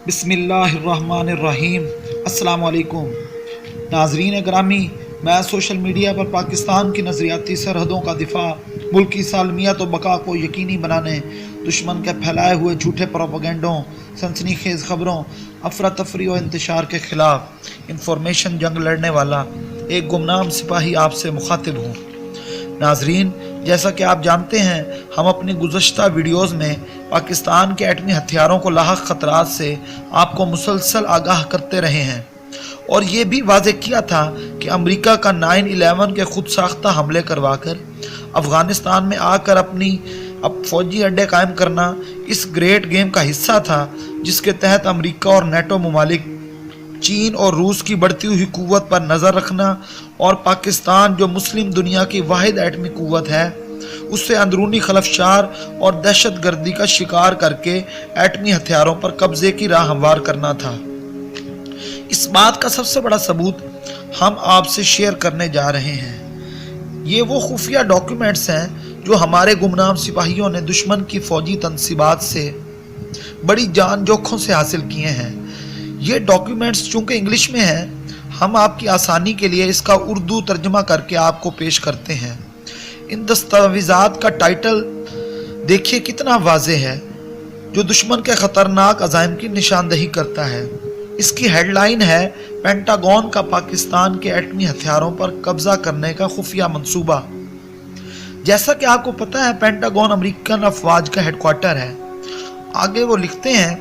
बिस्मिल्लाहिर्रहमानिर्रहीम। अस्सलाम वालेकुम नाजरीन ग्रामी, मैं सोशल मीडिया पर पाकिस्तान की नज़रियाती सरहदों का दिफा, मुल्की सालमियत व बका को यकीनी बनाने, दुश्मन के फैलाए हुए झूठे प्रोपेगेंडों, सनसनीखेज़ ख़बरों, अफरा तफरी और इंतशार के ख़िलाफ़ इंफॉर्मेशन जंग लड़ने वाला एक गुमनाम सिपाही आपसे मुखातिब हूँ। नाजरीन, जैसा कि आप जानते हैं, हम अपनी गुज़श्ता वीडियोज़ में पाकिस्तान के एटमी हथियारों को लाहक ख़तरात से आपको मुसलसल आगाह करते रहे हैं और ये भी वाज़ेह किया था कि अमेरिका का 9/11 के खुद साख्ता हमले करवा कर अफ़गानिस्तान में आकर अपनी फ़ौजी अड्डे कायम करना इस ग्रेट गेम का हिस्सा था, जिसके तहत अमेरिका और नेटो ममालिक चीन और रूस की बढ़ती हुई कुव्वत पर नज़र रखना और पाकिस्तान, जो मुस्लिम दुनिया की वाहिद एटमी कुव्वत है, उससे अंदरूनी खलफशार और दहशत गर्दी का शिकार करके एटमी हथियारों पर कब्जे की राह हमवार करना था। इस बात का सबसे बड़ा सबूत हम आपसे शेयर करने जा रहे हैं। ये वो खुफिया डॉक्यूमेंट्स हैं जो हमारे गुमनाम सिपाहियों ने दुश्मन की फौजी तनसीबात से बड़ी जान जोखों से हासिल किए हैं। ये डॉक्यूमेंट्स चूँकि इंग्लिश में हैं, हम आपकी आसानी के लिए इसका उर्दू तर्जमा करके आपको पेश करते हैं। इन दस्तावेज़ात का टाइटल देखिए कितना वाज़ेह है, जो दुश्मन के ख़तरनाक अज़ाइम की निशानदही करता है। इसकी हेडलाइन है पेंटागन का पाकिस्तान के एटमी हथियारों पर कब्ज़ा करने का खुफिया मंसूबा। जैसा कि आपको पता है, पेंटागन अमेरिकन अफवाज का हेडक्वार्टर है। आगे वो लिखते हैं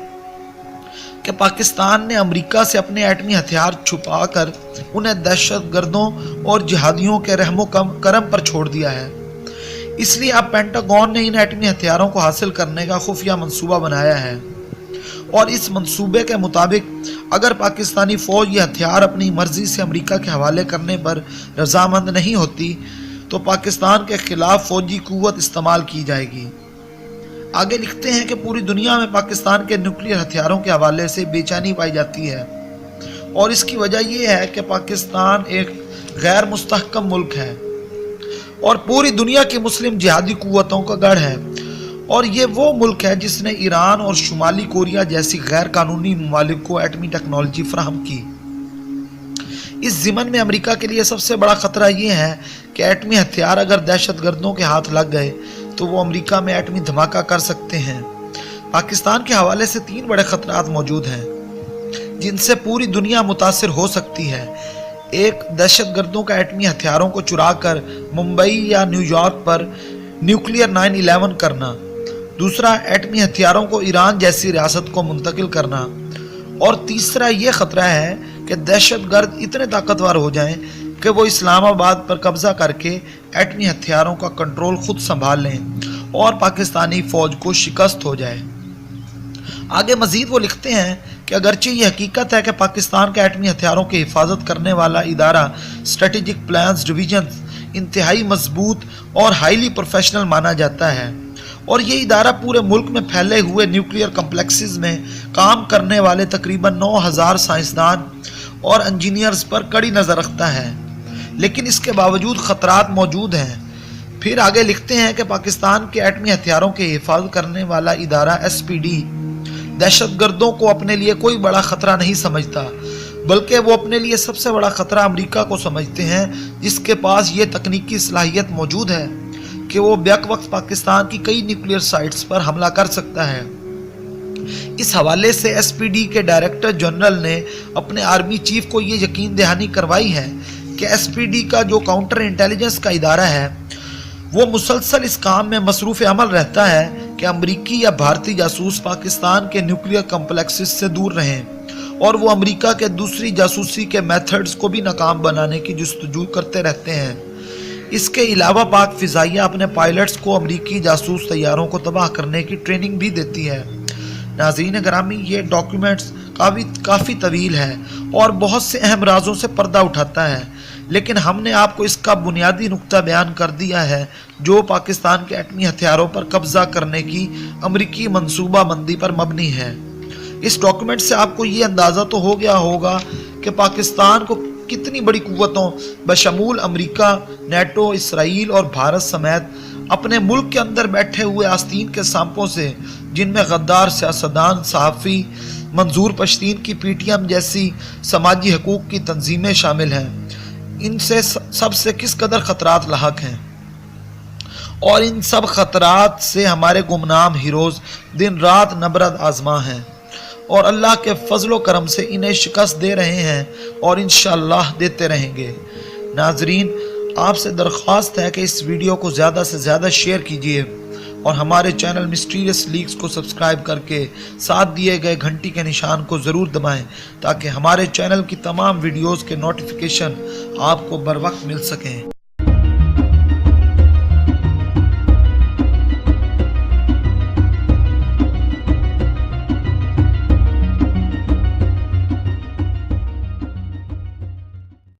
कि पाकिस्तान ने अमेरिका से अपने एटमी हथियार छुपाकर उन्हें दहशत गर्दों और जिहादियों के रहमो करम पर छोड़ दिया है। इसलिए अब पेंटागन ने इन एटमी हथियारों को हासिल करने का खुफिया मंसूबा बनाया है और इस मंसूबे के मुताबिक अगर पाकिस्तानी फ़ौज ये हथियार अपनी मर्जी से अमेरिका के हवाले करने पर रजामंद नहीं होती तो पाकिस्तान के खिलाफ फ़ौजी कुव्वत इस्तेमाल की जाएगी। आगे लिखते हैं कि पूरी दुनिया में पाकिस्तान के न्यूक्लियर हथियारों के हवाले से बेचैनी पाई जाती है और इसकी वजह यह है कि पाकिस्तान एक गैर मुस्तहकम मुल्क है और पूरी दुनिया की मुस्लिम जिहादी कुव्वतों का गढ़ है, और ये वो मुल्क है जिसने ईरान और शुमाली कोरिया जैसी गैर कानूनी ममालिक को एटमी टेक्नोलॉजी फराहम की। इस ज़िमन में अमेरिका के लिए सबसे बड़ा ख़तरा ये है कि एटमी हथियार अगर दहशत गर्दों के हाथ लग गए तो वो अमेरिका में एटमी धमाका कर सकते हैं। पाकिस्तान के हवाले से 3 बड़े ख़तरात मौजूद हैं जिनसे पूरी दुनिया मुतासिर हो सकती है। एक, दहशत गर्दों का एटमी हथियारों को चुराकर मुंबई या न्यूयॉर्क पर न्यूक्लियर 9/11 करना। दूसरा, एटमी हथियारों को ईरान जैसी रियासत को मुंतकिल करना। और तीसरा ये ख़तरा है कि दहशत गर्द इतने ताकतवर हो जाएं कि वो इस्लामाबाद पर कब्ज़ा करके एटमी हथियारों का कंट्रोल खुद संभाल लें और पाकिस्तानी फ़ौज को शिकस्त हो जाए। आगे मज़ीद वो लिखते हैं कि अगरचे ये हकीकत है कि पाकिस्तान के एटमी हथियारों की हिफाजत करने वाला इदारा स्ट्रेटेजिक प्लान्स डिवीज़न इंतहाई मजबूत और हाईली प्रोफेशनल माना जाता है और ये इदारा पूरे मुल्क में फैले हुए न्यूक्लियर कम्प्लेक्सेस में काम करने वाले तकरीबन 9,000 साइंसदान और इंजीनियर्स पर कड़ी नज़र रखता है, लेकिन इसके बावजूद ख़तरात मौजूद हैं। फिर आगे लिखते हैं कि पाकिस्तान के एटमी हथियारों की हिफाजत करने वाला इदारा SPD दहशत गर्दों को अपने लिए कोई बड़ा ख़तरा नहीं समझता, बल्कि वो अपने लिए सबसे बड़ा ख़तरा अमेरिका को समझते हैं, जिसके पास ये तकनीकी सलाहियत मौजूद है कि वो बैक वक्त पाकिस्तान की कई न्यूक्लियर साइट्स पर हमला कर सकता है। इस हवाले से SPD के डायरेक्टर जनरल ने अपने आर्मी चीफ को ये यकीन दहानी करवाई है कि SPD का जो काउंटर इंटेलिजेंस का इदारा है वो मुसलसल इस काम में मसरूफ़ अमल रहता है कि अमरीकी या भारतीय जासूस पाकिस्तान के न्यूक्लियर कम्प्लेक्सेस से दूर रहें और वो अमेरिका के दूसरी जासूसी के मेथड्स को भी नाकाम बनाने की जुस्तजू करते रहते हैं। इसके अलावा पाक फ़िज़ाइया अपने पायलट्स को अमरीकी जासूस तैयारों को तबाह करने की ट्रेनिंग भी देती है। नाज़रीन ग्रामी, ये डॉक्यूमेंट्स काफ़ी तवील है और बहुत से अहम राजों से पर्दा उठाता है, लेकिन हमने आपको इसका बुनियादी नुक्ता बयान कर दिया है जो पाकिस्तान के एटमी हथियारों पर कब्ज़ा करने की अमरीकी मंसूबाबंदी पर मबनी है। इस डॉक्यूमेंट से आपको ये अंदाज़ा तो हो गया होगा कि पाकिस्तान को कितनी बड़ी कुव्वतों बशमूल अमेरिका, नेटो, इसराइल और भारत समेत अपने मुल्क के अंदर बैठे हुए आस्तीन के सांपों से, जिनमें गद्दार सियासतदान, सहाफ़ी, منظور پشتین کی پی ٹی ایم جیسی سماجی حقوق کی تنظیمیں شامل ہیں۔ ان سے سب سے کس قدر خطرات لاحق ہیں، اور ان سب خطرات سے ہمارے گمنام ہیروز دن رات نبرد آزما ہیں، اور اللہ کے فضل و کرم سے انہیں شکست دے رہے ہیں اور انشاءاللہ دیتے رہیں گے۔ ناظرین، آپ سے درخواست ہے کہ اس ویڈیو کو زیادہ سے زیادہ شیئر کیجیے اور ہمارے چینل مسٹیریس لیکس کو سبسکرائب کر کے ساتھ دیے گئے گھنٹی کے نشان کو ضرور دبائیں تاکہ ہمارے چینل کی تمام ویڈیوز کے نوٹیفیکیشن آپ کو بر وقت مل سکیں۔